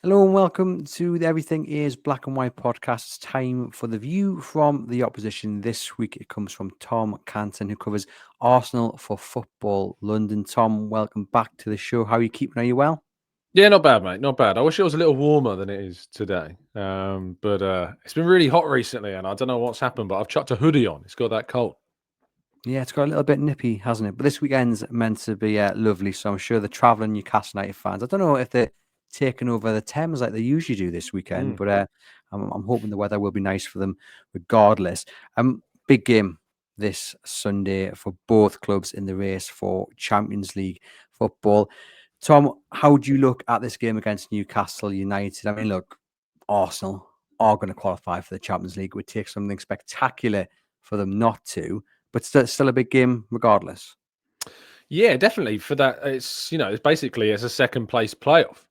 Hello and welcome to the Everything is Black and White podcast. It's time for the view from the opposition. This week it comes from Tom Canton, who covers Arsenal for Football London. Tom, welcome back to the show. How are you keeping? Are you well? Yeah, not bad, mate. Not bad. I wish it was a little warmer than it is today. But it's been really hot recently, and I don't know what's happened, but I've chucked a hoodie on. It's got that cold. Yeah, it's got a little bit nippy, hasn't it? But this weekend's meant to be lovely, so I'm sure the travelling Newcastle United fans, I don't know if they're taking over the Thames like they usually do this weekend, but I'm hoping the weather will be nice for them regardless. Big game this Sunday for both clubs in the race for Champions League football. Tom, how do you look at this game against Newcastle United? I mean, look, Arsenal are going to qualify for the Champions League. It would take something spectacular for them not to, but still a big game regardless. Yeah, definitely. For that, it's it's a second place playoff.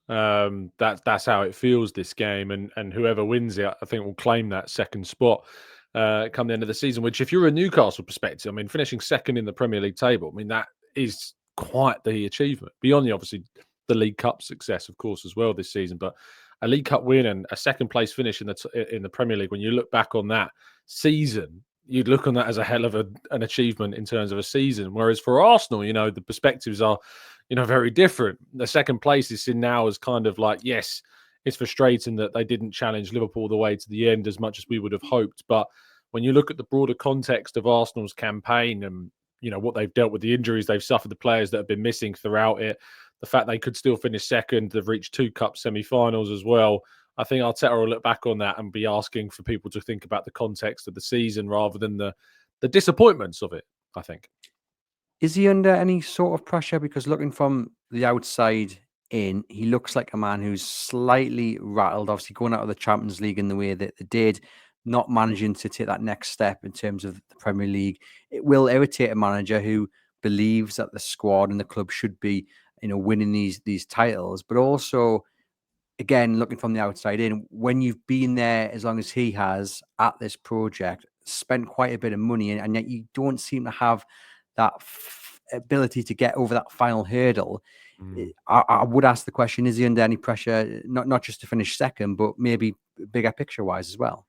That's how it feels this game, and whoever wins it, I think, will claim that second spot come the end of the season. Which, if you're a Newcastle perspective, I mean, finishing second in the Premier League table, I mean, that is quite the achievement beyond the League Cup success, of course, as well this season. But a League Cup win and a second place finish in the Premier League, when you look back on that season, you'd look on that as a hell of an achievement in terms of a season. Whereas for Arsenal, the perspectives are, very different. The second place is seen now as kind of like, yes, it's frustrating that they didn't challenge Liverpool all the way to the end as much as we would have hoped. But when you look at the broader context of Arsenal's campaign and, what they've dealt with, the injuries they've suffered, the players that have been missing throughout it, the fact they could still finish second, they've reached 2 cup semi-finals as well. I think Arteta will look back on that and be asking for people to think about the context of the season rather than the disappointments of it, I think. Is he under any sort of pressure? Because looking from the outside in, he looks like a man who's slightly rattled, obviously going out of the Champions League in the way that they did, not managing to take that next step in terms of the Premier League. It will irritate a manager who believes that the squad and the club should be, winning these titles, but also, again, looking from the outside in, when you've been there as long as he has at this project, spent quite a bit of money, and yet you don't seem to have that ability to get over that final hurdle. I would ask the question, is he under any pressure, not just to finish second, but maybe bigger picture-wise as well?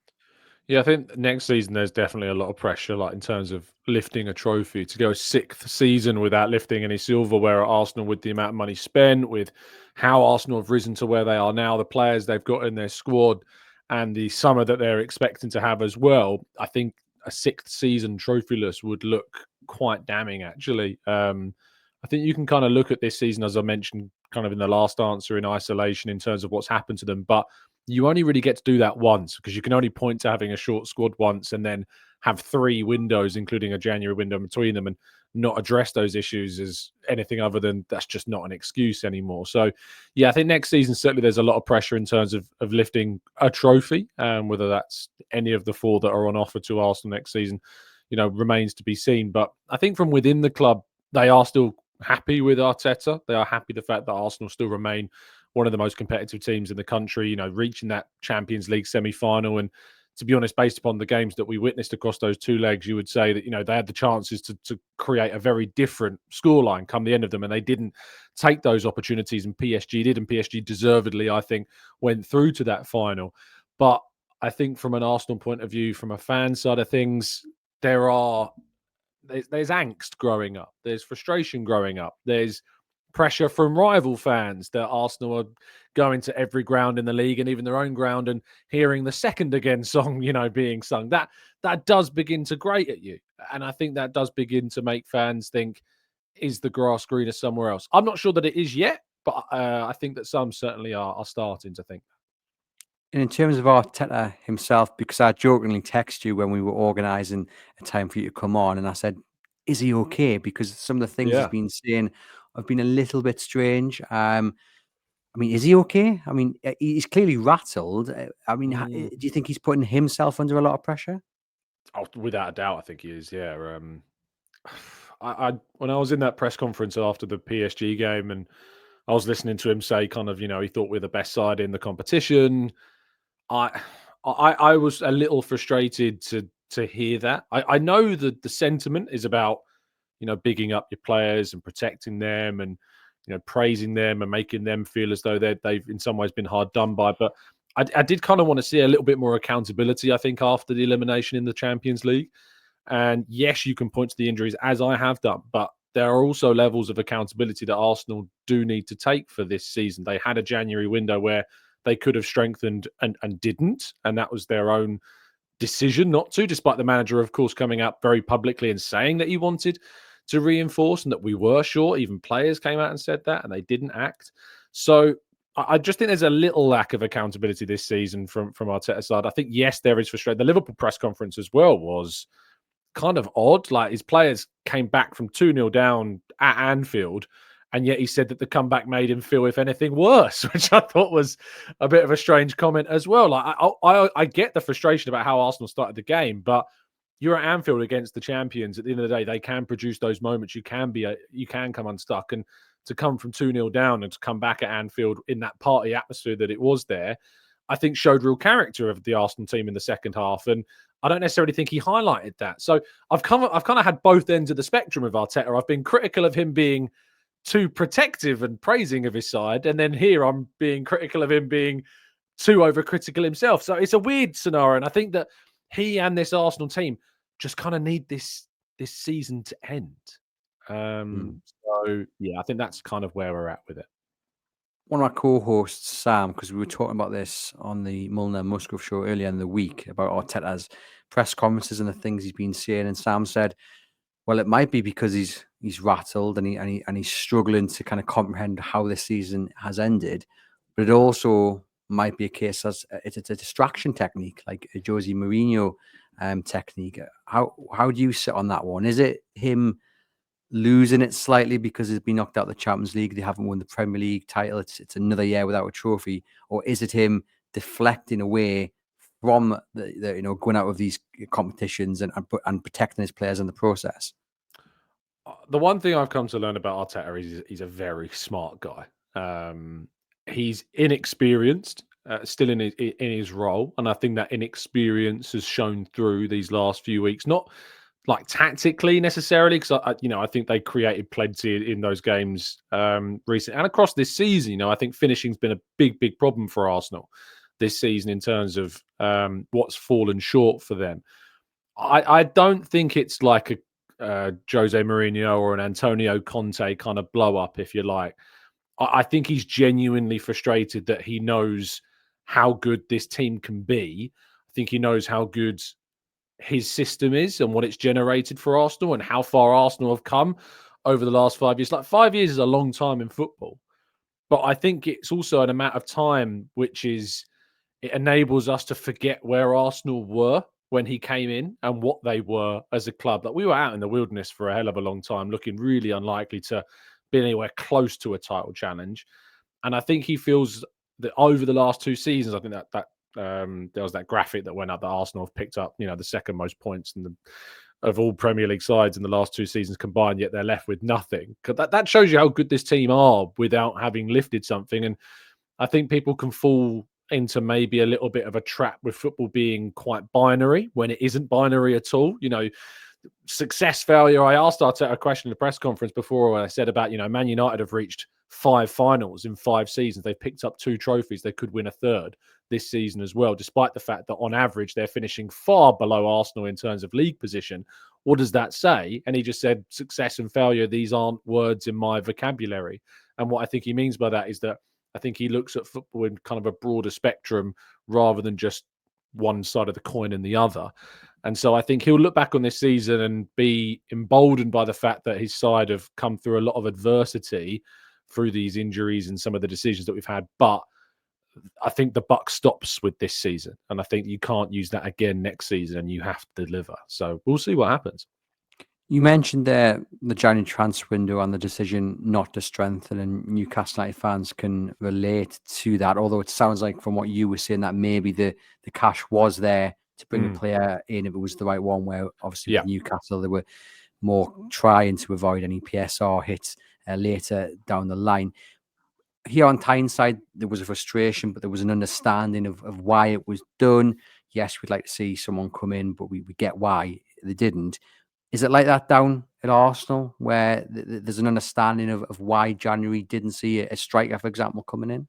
Yeah, I think next season there's definitely a lot of pressure, like in terms of lifting a trophy. To go 6th season without lifting any silverware at Arsenal, with the amount of money spent, with how Arsenal have risen to where they are now, the players they've got in their squad, and the summer that they're expecting to have as well, I think a 6th season trophyless would look quite damning, actually. I think you can kind of look at this season, as I mentioned, kind of in the last answer, in isolation in terms of what's happened to them. But you only really get to do that once, because you can only point to having a short squad once and then have 3 windows, including a January window between them, and not address those issues as anything other than that's just not an excuse anymore. So, yeah, I think next season, certainly there's a lot of pressure in terms of lifting a trophy, whether that's any of the 4 that are on offer to Arsenal next season, remains to be seen. But I think from within the club, they are still happy with Arteta. They are happy the fact that Arsenal still remain one of the most competitive teams in the country, reaching that Champions League semi-final. And to be honest, based upon the games that we witnessed across those 2 legs, you would say that, they had the chances to create a very different scoreline come the end of them, and they didn't take those opportunities, and PSG did, and PSG deservedly, I think, went through to that final. But I think from an Arsenal point of view, from a fan side of things, there's angst growing up. There's frustration growing up. There's pressure from rival fans that Arsenal are going to every ground in the league, and even their own ground, and hearing the second again song, being sung. That does begin to grate at you. And I think that does begin to make fans think, is the grass greener somewhere else? I'm not sure that it is yet, but I think that some certainly are starting to think. And in terms of Arteta himself, because I jokingly texted you when we were organising a time for you to come on, and I said, is he okay? Because some of the things he's been saying have been a little bit strange. I mean, is he okay? I mean, he's clearly rattled. I mean, do you think he's putting himself under a lot of pressure? Oh, without a doubt, I think he is, yeah. when I was in that press conference after the PSG game, and I was listening to him say, kind of, he thought we're the best side in the competition. I was a little frustrated to hear that. I know that the sentiment is about bigging up your players and protecting them, and praising them and making them feel as though they've in some ways been hard done by. But I did kind of want to see a little bit more accountability, I think, after the elimination in the Champions League. And yes, you can point to the injuries, as I have done, but there are also levels of accountability that Arsenal do need to take for this season. They had a January window where they could have strengthened and didn't, and that was their own decision not to, despite the manager, of course, coming out very publicly and saying that he wanted to reinforce and that we were short. Even players came out and said that, and they didn't act. So I just think there's a little lack of accountability this season from Arteta's side. I think, yes, there is frustration. The Liverpool press conference as well was kind of odd. Like, his players came back from 2-0 down at Anfield, and yet he said that the comeback made him feel, if anything, worse, which I thought was a bit of a strange comment as well. Like, I get the frustration about how Arsenal started the game, but you're at Anfield against the champions. At the end of the day, they can produce those moments. You can come unstuck, and to come from 2-0 down and to come back at Anfield in that party atmosphere that it was there, I think showed real character of the Arsenal team in the second half. And I don't necessarily think he highlighted that. So I've kind of had both ends of the spectrum of Arteta. I've been critical of him being too protective and praising of his side, and then here I'm being critical of him being too overcritical himself. So it's a weird scenario, and I think that he and this Arsenal team just kind of need this season to end. So yeah, I think that's kind of where we're at with it. One of my co-hosts, Sam, because we were talking about this on the Milner Musgrove show earlier in the week about Arteta's press conferences and the things he's been saying, and Sam said, well, it might be because he's rattled and he's struggling to kind of comprehend how this season has ended, but it also might be a case as it's a distraction technique, like a Jose Mourinho technique. How do you sit on that one? Is it him losing it slightly because he's been knocked out of the Champions League? They haven't won the Premier League title. It's another year without a trophy, or is it him deflecting away from the going out of these competitions and protecting his players in the process? The one thing I've come to learn about Arteta is he's a very smart guy. He's inexperienced, still in his role, and I think that inexperience has shown through these last few weeks. Not like tactically necessarily, because I think they created plenty in those games recently and across this season. I think finishing's been a big problem for Arsenal this season in terms of what's fallen short for them. I don't think it's like a Jose Mourinho or an Antonio Conte kind of blow up, if you like. I think he's genuinely frustrated that he knows how good this team can be. I think he knows how good his system is and what it's generated for Arsenal and how far Arsenal have come over the last 5 years. Like, 5 years is a long time in football, but I think it's also an amount of time which is, it enables us to forget where Arsenal were when he came in and what they were as a club. Like, we were out in the wilderness for a hell of a long time, looking really unlikely to be anywhere close to a title challenge. And I think he feels that over the last 2 seasons, I think that there was that graphic that went up that Arsenal have picked up, the second most points of all Premier League sides in the last 2 seasons combined, yet they're left with nothing. That shows you how good this team are without having lifted something. And I think people can fall into maybe a little bit of a trap with football being quite binary when it isn't binary at all. Success, failure. I asked Arteta a question in the press conference before when I said about, Man United have reached 5 finals in 5 seasons. They've picked up 2 trophies. They could win a third this season as well, despite the fact that on average they're finishing far below Arsenal in terms of league position. What does that say? And he just said, success and failure, these aren't words in my vocabulary. And what I think he means by that is that I think he looks at football in kind of a broader spectrum rather than just one side of the coin and the other. And so I think he'll look back on this season and be emboldened by the fact that his side have come through a lot of adversity through these injuries and some of the decisions that we've had. But I think the buck stops with this season. And I think you can't use that again next season, and you have to deliver. So we'll see what happens. You mentioned there the January transfer window and the decision not to strengthen, and Newcastle United fans can relate to that. Although it sounds like from what you were saying that maybe the cash was there to bring a player in if it was the right one, where obviously with Newcastle they were more trying to avoid any PSR hits later down the line. Here on Tyneside, there was a frustration, but there was an understanding of why it was done. Yes, we'd like to see someone come in, but we get why they didn't. Is it like that down at Arsenal, where there's an understanding of why January didn't see a striker, for example, coming in?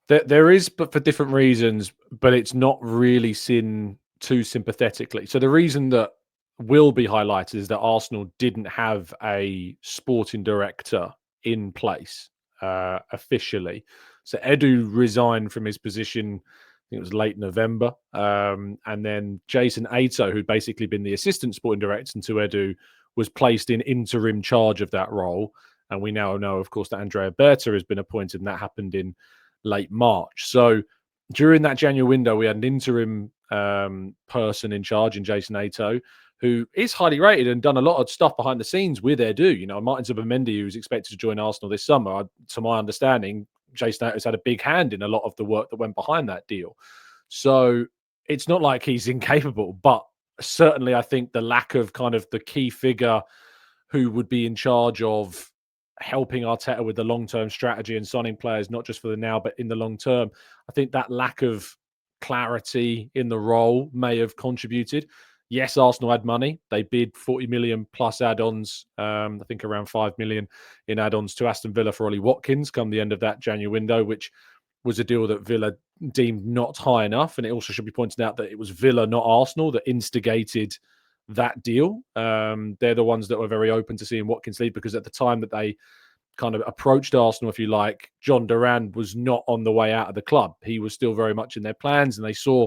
There is, but for different reasons, but it's not really seen too sympathetically. So the reason that will be highlighted is that Arsenal didn't have a sporting director in place officially. So Edu resigned from his position, I think it was late November. And then Jason Ato, who'd basically been the assistant sporting director to Edu, was placed in interim charge of that role. And we now know, of course, that Andrea Berta has been appointed, and that happened in late March. So during that January window, we had an interim person in charge in Jason Ato, who is highly rated and done a lot of stuff behind the scenes with Edu. You know, Martin Zubimendi, who's expected to join Arsenal this summer, to my understanding, Jason Ato's had a big hand in a lot of the work that went behind that deal. So it's not like he's incapable, but certainly I think the lack of kind of the key figure who would be in charge of helping Arteta with the long-term strategy and signing players, not just for the now, but in the long term, I think that lack of clarity in the role may have contributed. Yes, Arsenal had money. They bid 40 million plus add-ons, I think around 5 million in add-ons to Aston Villa for Ollie Watkins come the end of that January window, which was a deal that Villa deemed not high enough. And it also should be pointed out that it was Villa, not Arsenal, that instigated that deal. They're the ones that were very open to seeing Watkins leave, because at the time that they kind of approached Arsenal, if you like, John Duran was not on the way out of the club. He was still very much in their plans, and they saw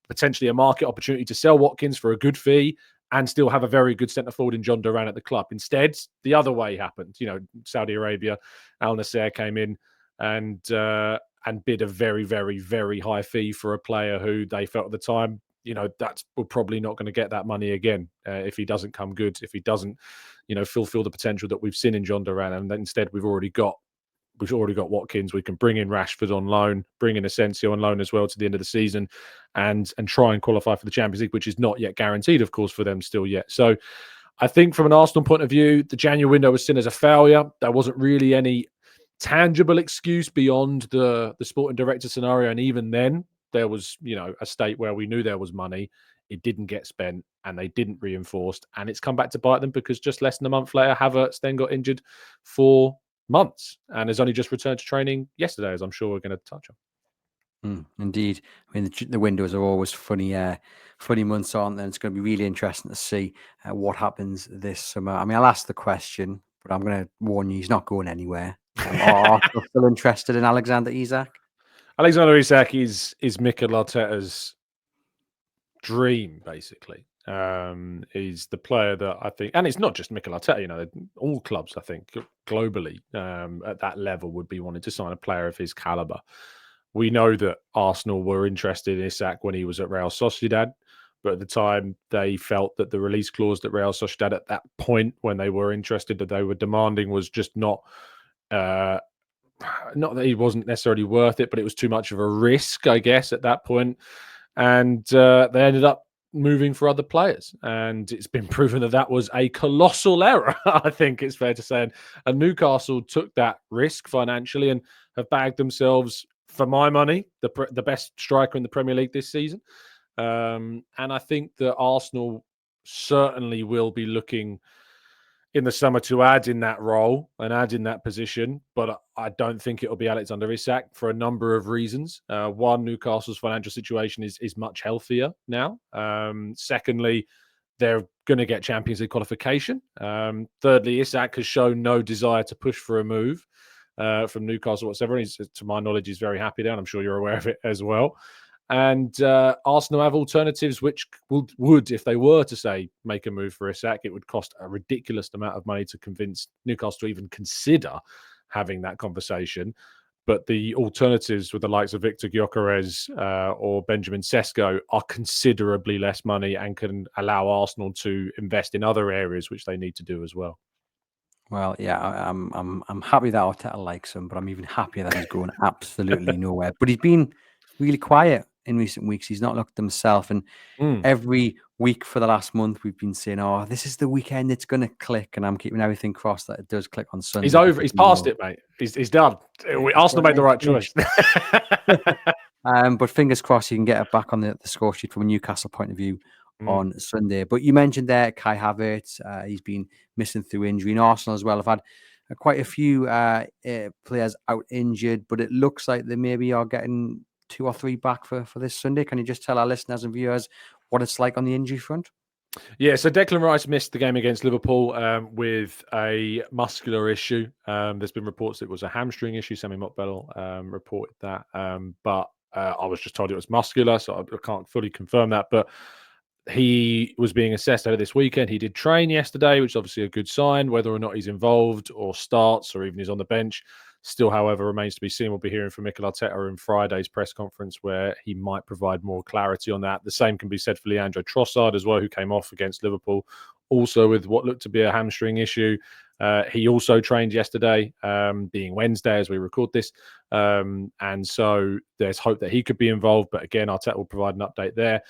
potentially a market opportunity to sell Watkins for a good fee and still have a very good centre forward in John Duran at the club. Instead, the other way happened. You know, Saudi Arabia, Al Nasser came in and bid a very, very, very high fee for a player who they felt at the time, you know, we're probably not going to get that money again if he doesn't come good, if he doesn't, you know, fulfill the potential that we've seen in John Duran. And then instead, we've already got Watkins. We can bring in Rashford on loan, bring in Asensio on loan as well to the end of the season, and try and qualify for the Champions League, which is not yet guaranteed, of course, for them still yet. So I think from an Arsenal point of view, the January window was seen as a failure. There wasn't really any tangible excuse beyond the sporting director scenario. And even then, there was, you know, a state where we knew there was money. It didn't get spent and they didn't reinforce. And it's come back to bite them, because just less than a month later, Havertz then got injured for months and has only just returned to training yesterday, as I'm sure we're going to touch on. Indeed. I mean, the windows are always funny months, aren't they? And it's going to be really interesting to see what happens this summer. I mean, I'll ask the question, but I'm going to warn you, he's not going anywhere. Are you still interested in Alexander Isak? Alexander Isak is Mikel Arteta's dream, basically. He's the player that I think, and it's not just Mikel Arteta, you know, all clubs, I think, globally at that level would be wanting to sign a player of his caliber. We know that Arsenal were interested in Isak when he was at Real Sociedad, but at the time they felt that the release clause that Real Sociedad at that point, when they were interested, that they were demanding, was just not that he wasn't necessarily worth it, but it was too much of a risk, I guess, at that point. And they ended up moving for other players. And it's been proven that that was a colossal error, I think it's fair to say. And Newcastle took that risk financially and have bagged themselves, for my money, the best striker in the Premier League this season. And I think that Arsenal certainly will be looking in the summer to add in that role and add in that position. But I don't think it'll be Alexander Isak for a number of reasons. One, Newcastle's financial situation is much healthier now. Secondly, they're going to get Champions League qualification. Thirdly, Isak has shown no desire to push for a move from Newcastle whatsoever. He's, to my knowledge, he's very happy there, and I'm sure you're aware of it as well. And Arsenal have alternatives, which would, if they were to say make a move for Isak, it would cost a ridiculous amount of money to convince Newcastle to even consider having that conversation. But the alternatives with the likes of Victor Gyökeres or Benjamin Sesko are considerably less money and can allow Arsenal to invest in other areas which they need to do as well. Well, yeah, I'm happy that Arteta likes him, but I'm even happier that he's going absolutely nowhere. But he's been really quiet in recent weeks. He's not looked himself. And Mm. every week for the last month, we've been saying, "Oh, this is the weekend it's going to click," and I'm keeping everything crossed that it does click on Sunday. He's over. He's past it, mate. He's done. Arsenal made the right choice. But fingers crossed he can get it back on the score sheet from a Newcastle point of view on Sunday. But you mentioned there Kai Havertz. He's been missing through injury. And Arsenal as well have had quite a few players out injured, but it looks like they maybe are getting 2 or 3 back for this Sunday. Can you just tell our listeners and viewers what it's like on the injury front? Yeah, so Declan Rice missed the game against Liverpool with a muscular issue. There's been reports that it was a hamstring issue. Sammy Mokbel reported that. But I was just told it was muscular, so I can't fully confirm that. But he was being assessed over this weekend. He did train yesterday, which is obviously a good sign. Whether or not he's involved or starts or even he's on the bench still, however, remains to be seen. We'll be hearing from Mikel Arteta in Friday's press conference where he might provide more clarity on that. The same can be said for Leandro Trossard as well, who came off against Liverpool, also with what looked to be a hamstring issue. He also trained yesterday, being Wednesday as we record this. And so there's hope that he could be involved. But again, Arteta will provide an update there.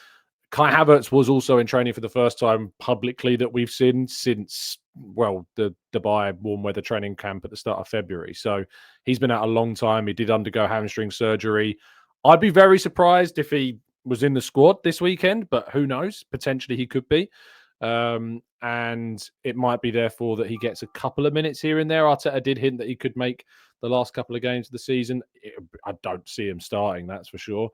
Kai Havertz was also in training for the first time publicly that we've seen since, well, the Dubai warm weather training camp at the start of February. So he's been out a long time. He did undergo hamstring surgery. I'd be very surprised if he was in the squad this weekend, but who knows? Potentially he could be. And it might be therefore that he gets a couple of minutes here and there. Arteta did hint that he could make the last couple of games of the season. I don't see him starting, that's for sure.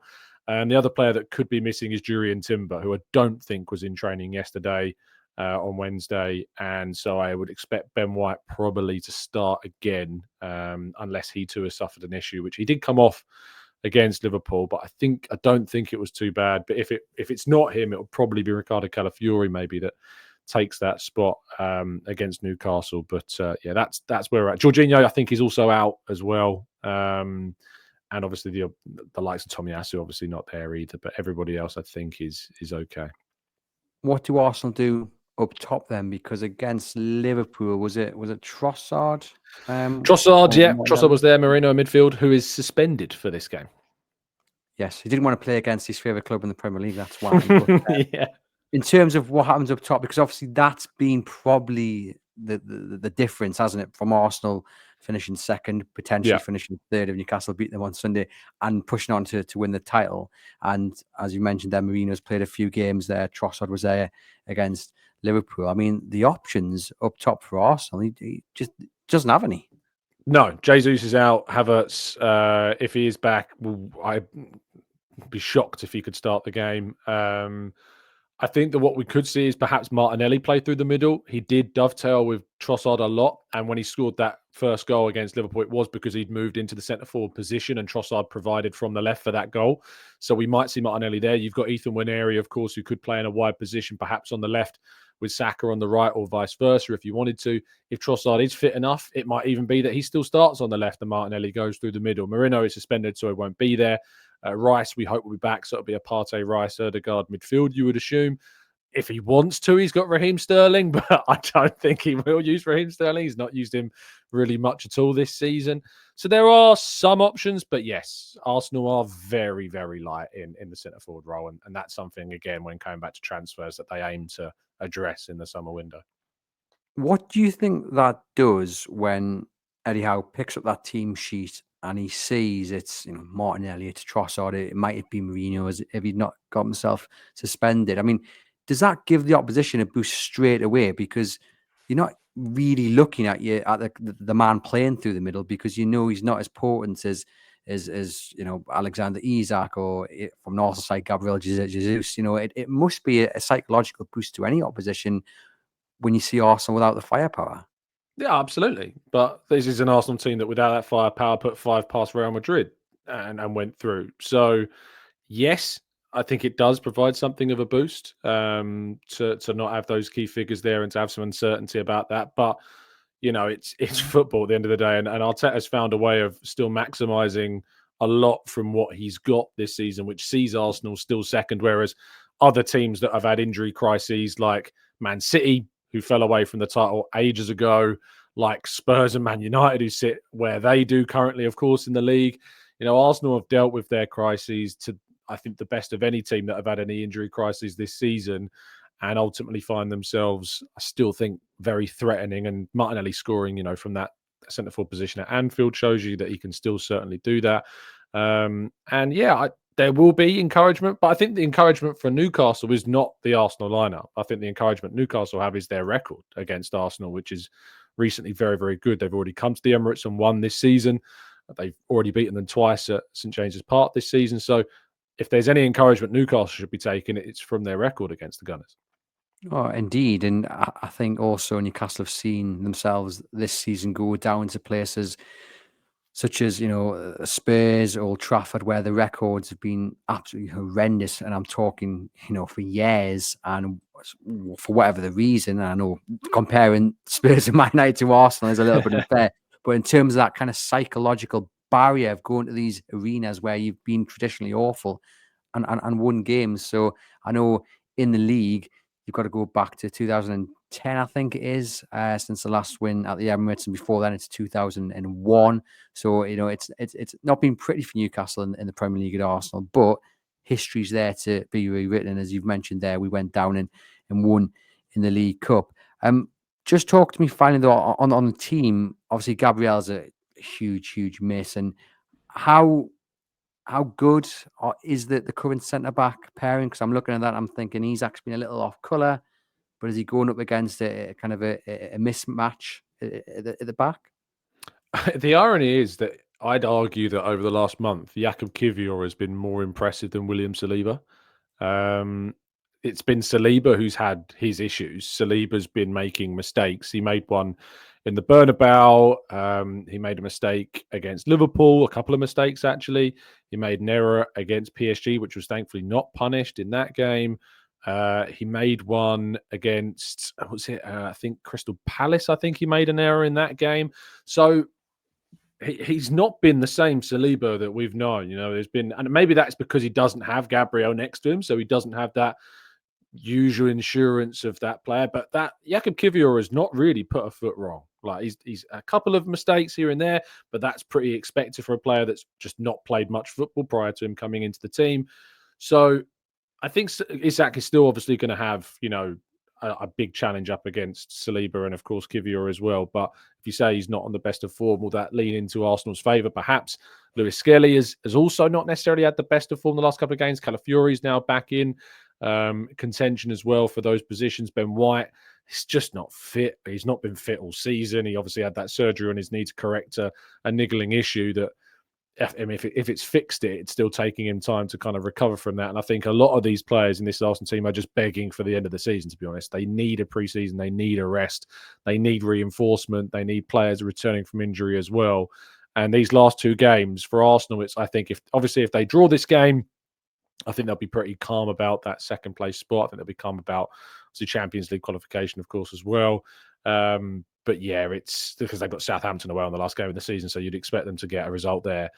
And the other player that could be missing is Jurriën Timber, who I don't think was in training yesterday on Wednesday. And so I would expect Ben White probably to start again, unless he too has suffered an issue, which he did come off against Liverpool. But I don't think it was too bad. But if it's not him, it will probably be Ricardo Calafiori maybe that takes that spot against Newcastle. But yeah, that's where we're at. Jorginho, I think, is also out as well. And obviously the likes of Tomiyasu obviously not there either, but everybody else I think is okay. What do Arsenal do up top then? Because against Liverpool, was it Trossard? Trossard, yeah. Trossard was there, Merino in midfield, who is suspended for this game. Yes, he didn't want to play against his favourite club in the Premier League, that's why. But, yeah. In terms of what happens up top, because obviously that's been probably the difference, hasn't it, from Arsenal finishing second, potentially finishing third if Newcastle beat them on Sunday and pushing on to win the title. And as you mentioned there, Marino's played a few games there. Trossard was there against Liverpool. I mean, the options up top for Arsenal, he just doesn't have any. No, Jesus is out. Havertz, if he is back, I'd be shocked if he could start the game. I think that what we could see is perhaps Martinelli play through the middle. He did dovetail with Trossard a lot. And when he scored that first goal against Liverpool, it was because he'd moved into the centre-forward position and Trossard provided from the left for that goal. So we might see Martinelli there. You've got Ethan Nwaneri, of course, who could play in a wide position, perhaps on the left with Saka on the right or vice versa if you wanted to. If Trossard is fit enough, it might even be that he still starts on the left and Martinelli goes through the middle. Merino is suspended, so he won't be there. Rice, we hope will be back, so it'll be a Partey, Rice, Ødegaard midfield, you would assume. If he wants to, he's got Raheem Sterling, but I don't think he will use Raheem Sterling. He's not used him really much at all this season. So there are some options, but yes, Arsenal are very, very light in the centre-forward role, and that's something, again, when coming back to transfers, that they aim to address in the summer window. What do you think that does when Eddie Howe picks up that team sheet and he sees it's Martinelli, it's Trossard, it might be Mourinho if he'd not got himself suspended? I mean, does that give the opposition a boost straight away? Because you're not really looking at the man playing through the middle because he's not as potent as Alexander Isak or from the Arsenal side Gabriel Jesus. It must be a psychological boost to any opposition when you see Arsenal without the firepower. Yeah, absolutely. But this is an Arsenal team that without that firepower put 5 past Real Madrid and went through. So, yes, I think it does provide something of a boost to not have those key figures there and to have some uncertainty about that. But, it's football at the end of the day. And Arteta's found a way of still maximising a lot from what he's got this season, which sees Arsenal still second, whereas other teams that have had injury crises like Man City, who fell away from the title ages ago, like Spurs and Man United, who sit where they do currently, of course, in the league. Arsenal have dealt with their crises to, I think, the best of any team that have had any injury crises this season, and ultimately find themselves, I still think, very threatening. And Martinelli scoring, from that centre forward position at Anfield shows you that he can still certainly do that. And yeah, there will be encouragement, but I think the encouragement for Newcastle is not the Arsenal lineup. I think the encouragement Newcastle have is their record against Arsenal, which is recently very, very good. They've already come to the Emirates and won this season. They've already beaten them twice at St James's Park this season. So if there's any encouragement Newcastle should be taking, it's from their record against the Gunners. Oh, indeed. And I think also Newcastle have seen themselves this season go down to places such as, Spurs, Old Trafford, where the records have been absolutely horrendous. And I'm talking, for years, and for whatever the reason. I know comparing Spurs and Man United to Arsenal is a little bit unfair, but in terms of that kind of psychological barrier of going to these arenas where you've been traditionally awful and won games. So I know in the league, you've got to go back to 2010, I think it is, since the last win at the Emirates, and before then it's 2001. So it's not been pretty for Newcastle in the Premier League at Arsenal, but history's there to be rewritten. And as you've mentioned there, we went down and won in the League Cup. Just talk to me finally though on the team. Obviously, Gabriel's a huge miss, and how good is the current centre back pairing? Because I'm looking at that, I'm thinking Isak's been a little off colour, but is he going up against a kind of a mismatch at the back? The irony is that I'd argue that over the last month, Jakub Kiwior has been more impressive than William Saliba. It's been Saliba who's had his issues. Saliba's been making mistakes. He made one in the Bernabeu. He made a mistake against Liverpool, a couple of mistakes actually. He made an error against PSG, which was thankfully not punished in that game. He made one against, I think Crystal Palace. I think he made an error in that game. So he's not been the same Saliba that we've known. There's been, and maybe that's because he doesn't have Gabriel next to him, so he doesn't have that usual insurance of that player. But that Jakub Kiwior has not really put a foot wrong. Like he's a couple of mistakes here and there, but that's pretty expected for a player that's just not played much football prior to him coming into the team. So I think Isak is still obviously going to have, a big challenge up against Saliba and, of course, Kiwior as well. But if you say he's not on the best of form, will that lean into Arsenal's favour? Perhaps. Lewis Skelly has also not necessarily had the best of form the last couple of games. Calafiori's now back in contention as well for those positions. Ben White is just not fit. He's not been fit all season. He obviously had that surgery on his knee to correct a niggling issue that, if it's fixed it's still taking him time to kind of recover from that. And I think a lot of these players in this Arsenal team are just begging for the end of the season, to be honest. They need a preseason. They need a rest. They need reinforcement. They need players returning from injury as well. And these last two games for Arsenal, I think if they draw this game, I think they'll be pretty calm about that second place spot. I think they'll be calm about the Champions League qualification, of course, as well. But yeah, it's because they've got Southampton away on the last game of the season, so you'd expect them to get a result there.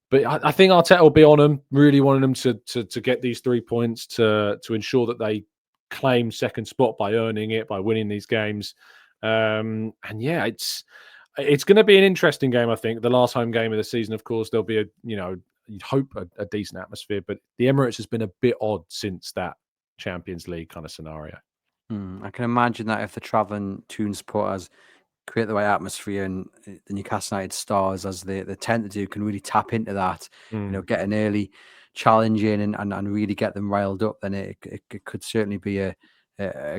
But I think Arteta will be on them, really wanting them to get these 3 points to ensure that they claim second spot by earning it, by winning these games. And yeah, it's going to be an interesting game, I think. The last home game of the season, of course, there'll be you'd hope a decent atmosphere, but the Emirates has been a bit odd since that Champions League kind of scenario. I can imagine that if the travelling Toon supporters create the right atmosphere, and the Newcastle United stars, as they tend to do, can really tap into that, get an early challenge in and really get them riled up, then it could certainly be a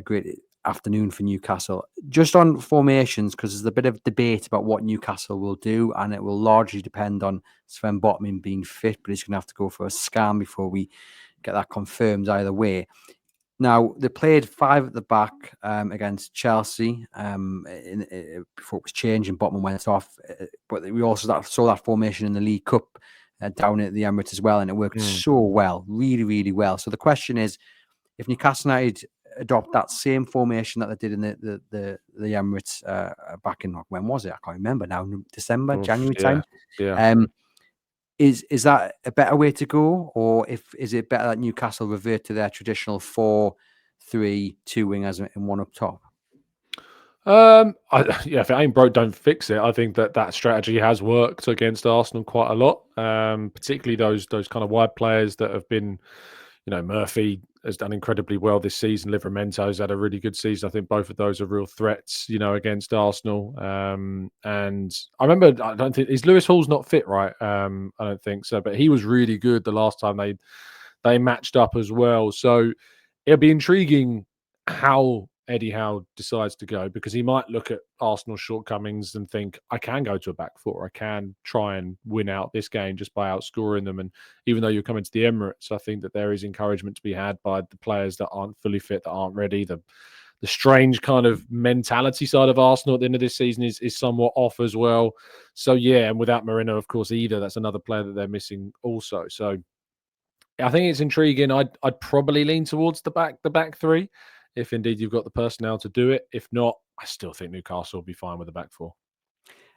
great afternoon for Newcastle. Just on formations, because there's a bit of debate about what Newcastle will do, and it will largely depend on Sven Botman being fit, but he's going to have to go for a scan before we get that confirmed either way. Now, they played 5 at the back against Chelsea before it was changed and Botman went off. But we also saw that formation in the League Cup down at the Emirates as well, and it worked so well, really, really well. So the question is, if Newcastle United adopt that same formation that they did in the Emirates back in, when was it? I can't remember now, December, January time. Yeah. Is that a better way to go, or is it better that Newcastle revert to their traditional 4-3-2 wingers and one up top? Yeah, if it ain't broke, don't fix it. I think that strategy has worked against Arsenal quite a lot, particularly those kind of wide players that have been, Murphy has done incredibly well this season. Livramento's had a really good season. I think both of those are real threats, against Arsenal. And I remember, I don't think, is Lewis Hall's not fit, right? I don't think so, but he was really good the last time they matched up as well. So it'll be intriguing how Eddie Howe decides to go, because he might look at Arsenal's shortcomings and think, I can go to a back four. I can try and win out this game just by outscoring them. And even though you're coming to the Emirates, I think that there is encouragement to be had by the players that aren't fully fit, that aren't ready. The strange kind of mentality side of Arsenal at the end of this season is somewhat off as well. So yeah, and without Moreno, of course, either, that's another player that they're missing also. So I think it's intriguing. I'd probably lean towards the back three, if indeed you've got the personnel to do it. If not, I still think Newcastle will be fine with the back four.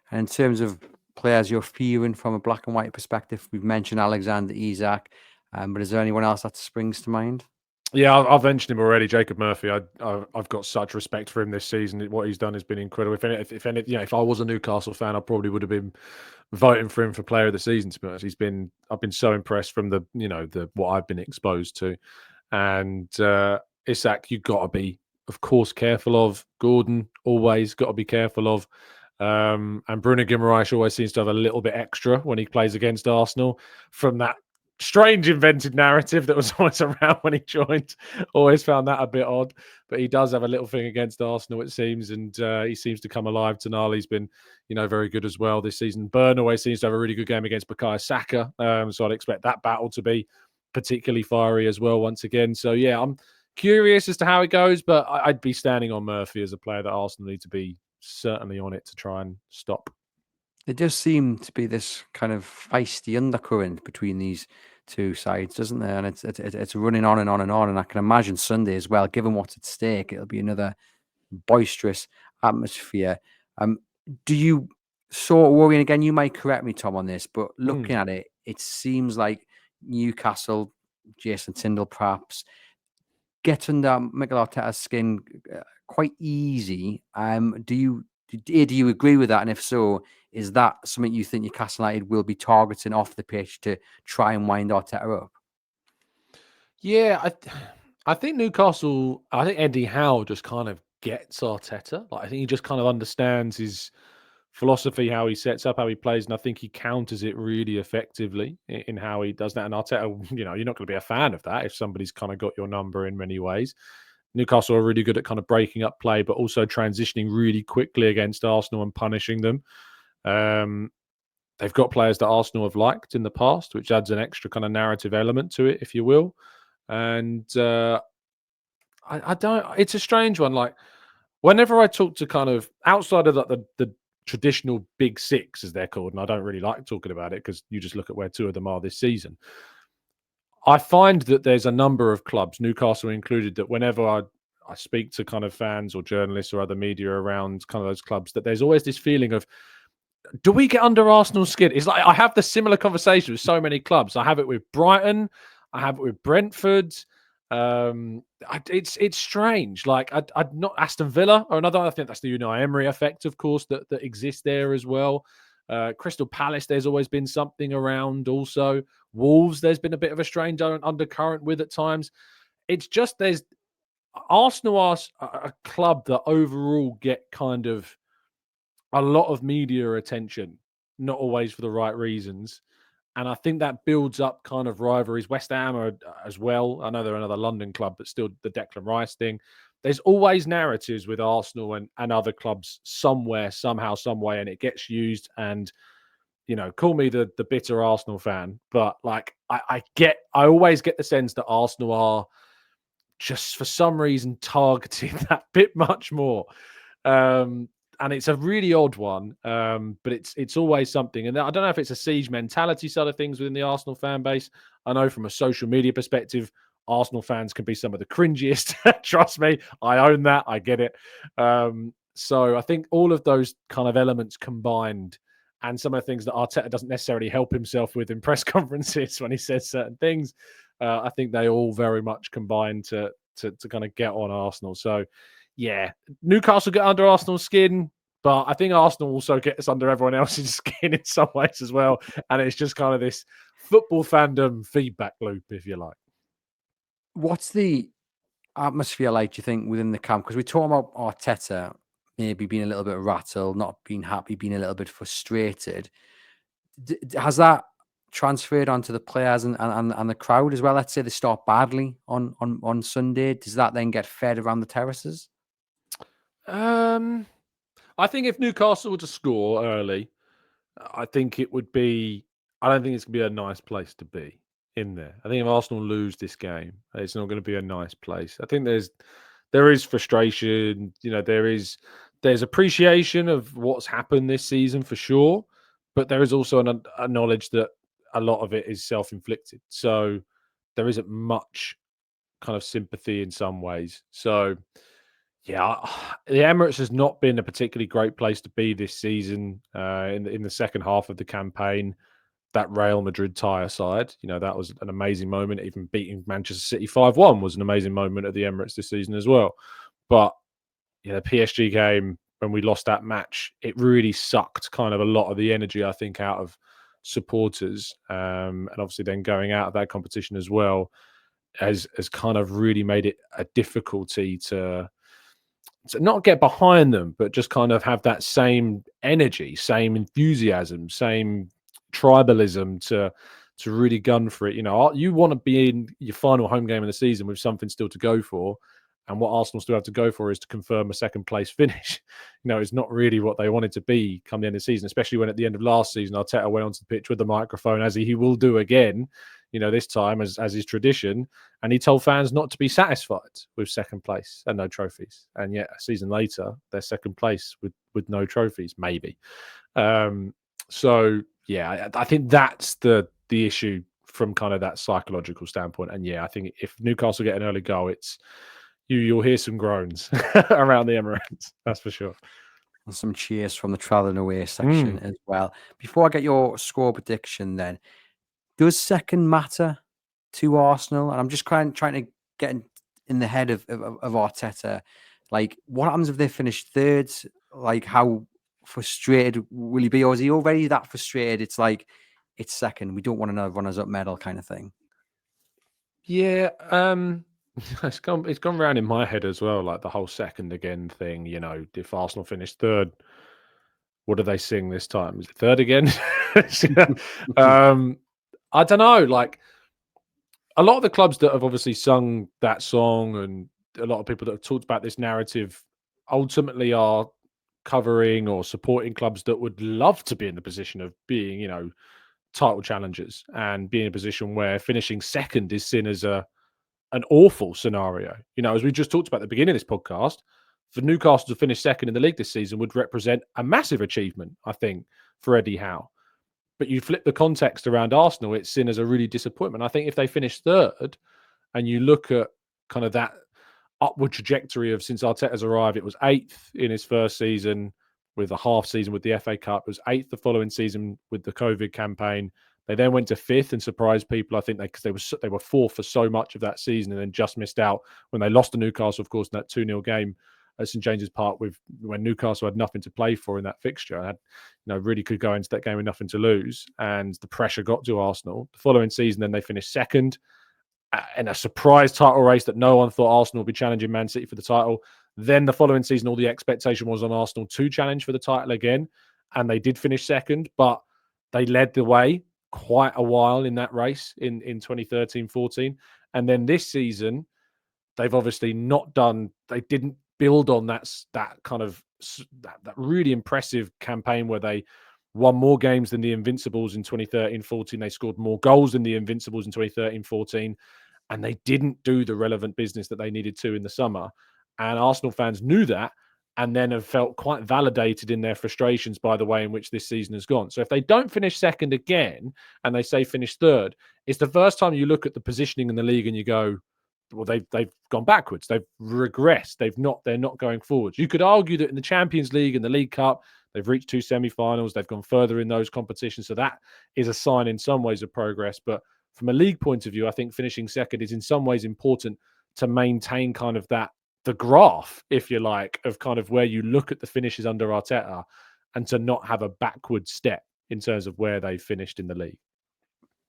And in terms of players you're fearing from a black and white perspective, we've mentioned Alexander Isak, but is there anyone else that springs to mind? Yeah, I've mentioned him already, Jacob Murphy. I've got such respect for him this season. What he's done has been incredible. If I was a Newcastle fan, I probably would have been voting for him for Player of the Season. To be honest, I've been so impressed from the what I've been exposed to, and Isak, you've got to be, of course, careful of. Gordon, always got to be careful of. And Bruno Guimaraes always seems to have a little bit extra when he plays against Arsenal, from that strange invented narrative that was always around when he joined. Always found that a bit odd, but he does have a little thing against Arsenal, it seems, and he seems to come alive. Tonali's been, very good as well this season. Burn always seems to have a really good game against Bukayo Saka, so I'd expect that battle to be particularly fiery as well once again. So yeah, I'm curious as to how it goes, but I'd be standing on Murphy as a player that Arsenal need to be certainly on it to try and stop. There does seem to be this kind of feisty undercurrent between these two sides, doesn't there? And it's running on and on and on. And I can imagine Sunday as well, given what's at stake, it'll be another boisterous atmosphere. Do you sort of worry? And again, you might correct me, Tom, on this, but looking at it, it seems like Newcastle, Jason Tindall, perhaps get under Mikel Arteta's skin quite easy. Do you agree with that? And if so, is that something you think Newcastle United will be targeting off the pitch to try and wind Arteta up? Yeah, I think Newcastle, I think Eddie Howe just kind of gets Arteta. Like, I think he just kind of understands his philosophy, how he sets up, how he plays, and I think he counters it really effectively in how he does that. And Arteta, you're not going to be a fan of that if somebody's kind of got your number in many ways. Newcastle are really good at kind of breaking up play, but also transitioning really quickly against Arsenal and punishing them. They've got players that Arsenal have liked in the past, which adds an extra kind of narrative element to it, if you will. And I don't. It's a strange one. Like, whenever I talk to kind of outside of the traditional big six, as they're called, and I don't really like talking about it because you just look at where two of them are this season. I find that there's a number of clubs, Newcastle included, that whenever I speak to kind of fans or journalists or other media around kind of those clubs, that there's always this feeling of, do we get under Arsenal's skin? It's like I have the similar conversation with so many clubs. I have it with Brighton. I have it with Brentford. It's strange. Like, I'd not Aston Villa or another. I think that's the Unai Emery effect, of course, that exists there as well. Crystal Palace, there's always been something around. Also, Wolves, there's been a bit of a strange undercurrent with at times. It's just there's Arsenal are a club that overall get kind of a lot of media attention, not always for the right reasons. And I think that builds up kind of rivalries. West Ham are as well. I know they're another London club, but still the Declan Rice thing. There's always narratives with Arsenal and other clubs somewhere, somehow, some way, and it gets used. And, call me the bitter Arsenal fan, but like I always get the sense that Arsenal are just for some reason targeting that bit much more. And it's a really odd one, but it's always something. And I don't know if it's a siege mentality side of things within the Arsenal fan base. I know from a social media perspective, Arsenal fans can be some of the cringiest. Trust me, I own that. I get it. So I think all of those kind of elements combined, and some of the things that Arteta doesn't necessarily help himself with in press conferences when he says certain things, I think they all very much combine to kind of get on Arsenal. So yeah, Newcastle get under Arsenal's skin, but I think Arsenal also gets under everyone else's skin in some ways as well. And it's just kind of this football fandom feedback loop, if you like. What's the atmosphere like, do you think, within the camp? Because we're talking about Arteta maybe being a little bit rattled, not being happy, being a little bit frustrated. Has that transferred onto the players and the crowd as well? Let's say they start badly on Sunday. Does that then get fed around the terraces? I think if Newcastle were to score early, I think it would be. I don't think it's going to be a nice place to be in there. I think if Arsenal lose this game, it's not going to be a nice place. I think there is frustration. There's appreciation of what's happened this season for sure, but there is also a knowledge that a lot of it is self-inflicted. So there isn't much kind of sympathy in some ways. So yeah, the Emirates has not been a particularly great place to be this season. In the second half of the campaign, that Real Madrid tie aside, that was an amazing moment. Even beating Manchester City 5-1 was an amazing moment at the Emirates this season as well. But the PSG game, when we lost that match, it really sucked kind of a lot of the energy, I think, out of supporters. And obviously then going out of that competition as well has kind of really made it a difficulty to not get behind them, but just kind of have that same energy, same enthusiasm, same tribalism to really gun for it. You want to be in your final home game of the season with something still to go for. And what Arsenal still have to go for is to confirm a second place finish. It's not really what they wanted to be come the end of the season, especially when at the end of last season, Arteta went onto the pitch with the microphone, as he will do again, this time as his tradition. And he told fans not to be satisfied with second place and no trophies. And yet a season later, they're second place with no trophies, maybe. So yeah, I think that's the issue from kind of that psychological standpoint. And yeah, I think if Newcastle get an early goal, you'll hear some groans around the Emirates. That's for sure. And some cheers from the travelling away section as well. Before I get your score prediction, then, does second matter to Arsenal? And I'm just trying to get in the head of Arteta. Like, what happens if they finish third? Like, how frustrated will he be? Or is he already that frustrated? It's like, it's second. We don't want another runners-up medal kind of thing. Yeah. It's gone round in my head as well, like the whole second again thing. If Arsenal finish third, what do they sing this time? Is it third again? I don't know. Like, a lot of the clubs that have obviously sung that song and a lot of people that have talked about this narrative ultimately are covering or supporting clubs that would love to be in the position of being, title challengers and be in a position where finishing second is seen as an awful scenario. As we just talked about at the beginning of this podcast, for Newcastle to finish second in the league this season would represent a massive achievement, I think, for Eddie Howe. But you flip the context around Arsenal, it's seen as a really disappointment. I think if they finish third and you look at kind of that upward trajectory of since Arteta's arrived, it was 8th in his first season with a half season with the FA Cup. It was 8th the following season with the COVID campaign. They then went to 5th and surprised people, I think, because they were 4th for so much of that season and then just missed out when they lost to Newcastle, of course, in that 2-0 game at St James's Park when Newcastle had nothing to play for in that fixture. Had, really could go into that game with nothing to lose, and the pressure got to Arsenal. The following season, then they finished second in a surprise title race that no one thought Arsenal would be challenging Man City for the title. Then the following season, all the expectation was on Arsenal to challenge for the title again, and they did finish second, but they led the way quite a while in that race in 2013-14. And then this season, they've obviously they didn't build on that kind of that really impressive campaign where they won more games than the Invincibles in 2013-14. They scored more goals than the Invincibles in 2013-14. And they didn't do the relevant business that they needed to in the summer. And Arsenal fans knew that and then have felt quite validated in their frustrations by the way in which this season has gone. So if they don't finish second again and they say finish third, it's the first time you look at the positioning in the league and you go, well, they've gone backwards. They've regressed. They're not going forwards. You could argue that in the Champions League and the League Cup, they've reached 2 semi-finals. They've gone further in those competitions. So that is a sign in some ways of progress. But from a league point of view, I think finishing second is in some ways important to maintain kind of that the graph, if you like, of kind of where you look at the finishes under Arteta and to not have a backward step in terms of where they finished in the league.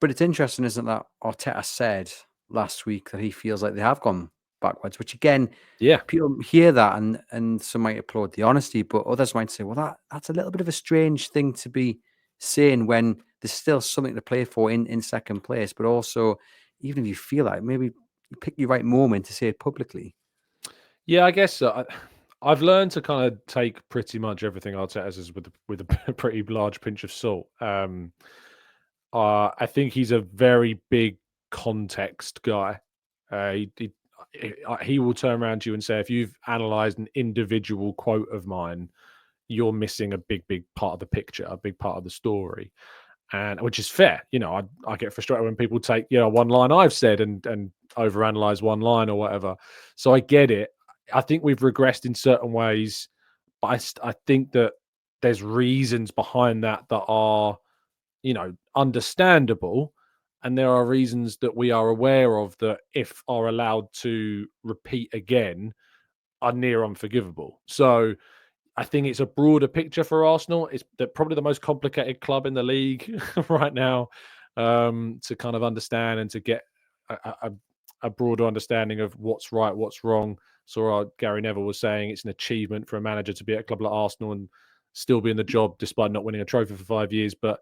But it's interesting, isn't it, that Arteta said last week that he feels like they have gone backwards, which again, Yeah. people hear that and some might applaud the honesty, but others might say, well, that's a little bit of a strange thing to be saying when there's still something to play for in second place. But also, even if you feel like maybe you pick your right moment to say it publicly. Yeah, I guess so. I've learned to kind of take pretty much everything Arteta says with a pretty large pinch of salt. I think he's a very big context guy. He will turn around to you and say, if you've analysed an individual quote of mine, you're missing a big part of the picture, a big part of the story, and which is fair. I get frustrated when people take one line I've said and overanalyze one line or whatever. So I get it. I think we've regressed in certain ways, but I think that there's reasons behind that are understandable, and there are reasons that we are aware of that, if are allowed to repeat again, are near unforgivable. So I think it's a broader picture for Arsenal. It's probably the most complicated club in the league right now, to kind of understand and to get a broader understanding of what's right, what's wrong. So Gary Neville was saying it's an achievement for a manager to be at a club like Arsenal and still be in the job despite not winning a trophy for 5 years. But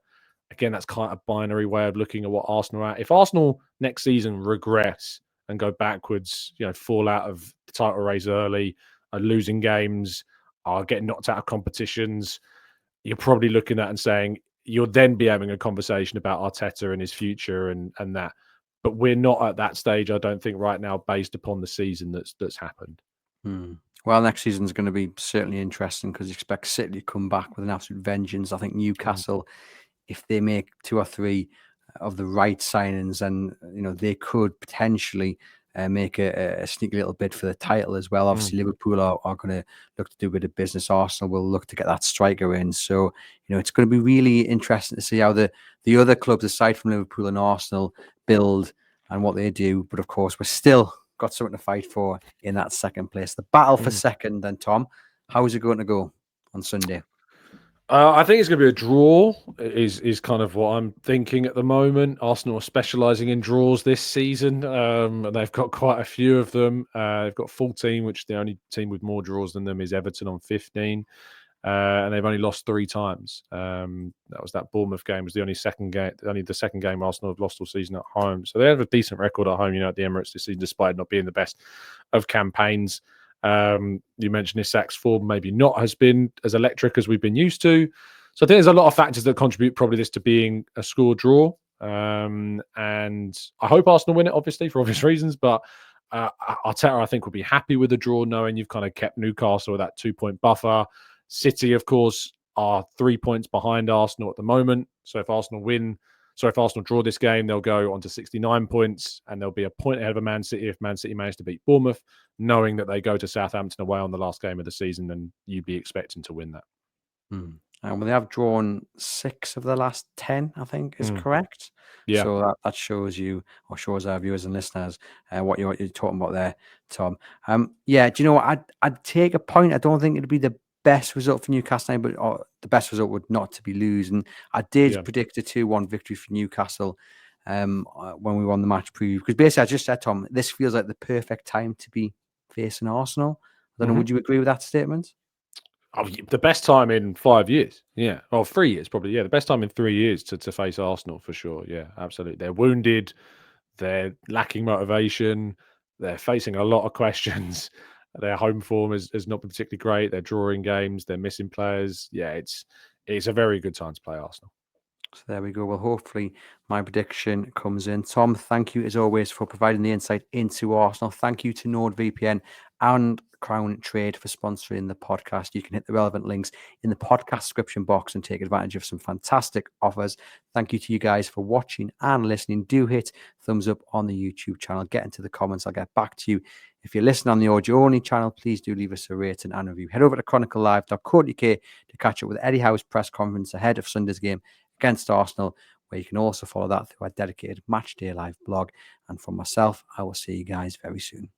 again, that's kind of a binary way of looking at what Arsenal are at. If Arsenal next season regress and go backwards, fall out of the title race early, are losing games, are getting knocked out of competitions, you're probably looking at and saying you'll then be having a conversation about Arteta and his future and that. But we're not at that stage, I don't think, right now, based upon the season that's happened. Well, next season's going to be certainly interesting because you expect City to come back with an absolute vengeance. I think Newcastle, if they make 2 or 3 of the right signings, and they could potentially make a sneaky little bid for the title as well. Obviously, Liverpool are going to look to do a bit of business. Arsenal will look to get that striker in. So, it's going to be really interesting to see how the other clubs, aside from Liverpool and Arsenal, build and what they do. But of course, we're still got something to fight for in that second place. The battle for second, then, Tom, how is it going to go on Sunday? I think it's going to be a draw. Is kind of what I'm thinking at the moment. Arsenal are specialising in draws this season, and they've got quite a few of them. They've got 14, which the only team with more draws than them is Everton on 15, and they've only lost 3 times. That was that Bournemouth game. Was the only the second game Arsenal have lost all season at home. So they have a decent record at home, at the Emirates this season, despite not being the best of campaigns. You mentioned Isak's form maybe not has been as electric as we've been used to. So I think there's a lot of factors that contribute probably this to being a score draw. And I hope Arsenal win it, obviously, for obvious reasons. But Arteta, I think, will be happy with the draw, knowing you've kind of kept Newcastle with that 2-point buffer. City, of course, are 3 points behind Arsenal at the moment. So if Arsenal draw this game, they'll go on to 69 points and they'll be a point ahead of Man City if Man City manage to beat Bournemouth, knowing that they go to Southampton away on the last game of the season, and you'd be expecting to win that. And they have drawn 6 of the last 10, I think, is correct. Yeah. So that shows you, or shows our viewers and listeners, what you're talking about there, Tom. Yeah, do you know what? I'd take a point. I don't think it'd be the best result for Newcastle, but the best result would not to be losing. I did predict a 2-1 victory for Newcastle when we won the match preview, because basically I just said, Tom, this feels like the perfect time to be facing Arsenal. I don't know, would you agree with that statement? Oh, the best time in 5 years. Yeah. Well, 3 years probably. Yeah. The best time in 3 years to face Arsenal for sure. Yeah, absolutely. They're wounded. They're lacking motivation. They're facing a lot of questions. Their home form has not been particularly great. They're drawing games. They're missing players. Yeah, it's a very good time to play Arsenal. So there we go. Well, hopefully my prediction comes in. Tom, thank you as always for providing the insight into Arsenal. Thank you to NordVPN and Crown Trade for sponsoring the podcast. You can hit the relevant links in the podcast description box and take advantage of some fantastic offers. Thank you to you guys for watching and listening. Do hit thumbs up on the YouTube channel. Get into the comments. I'll get back to you. If you're listening on the audio only channel, please do leave us a rating and review. Head over to chroniclelive.co.uk to catch up with Eddie Howe's press conference ahead of Sunday's game against Arsenal, where you can also follow that through our dedicated Matchday Live blog. And from myself, I will see you guys very soon.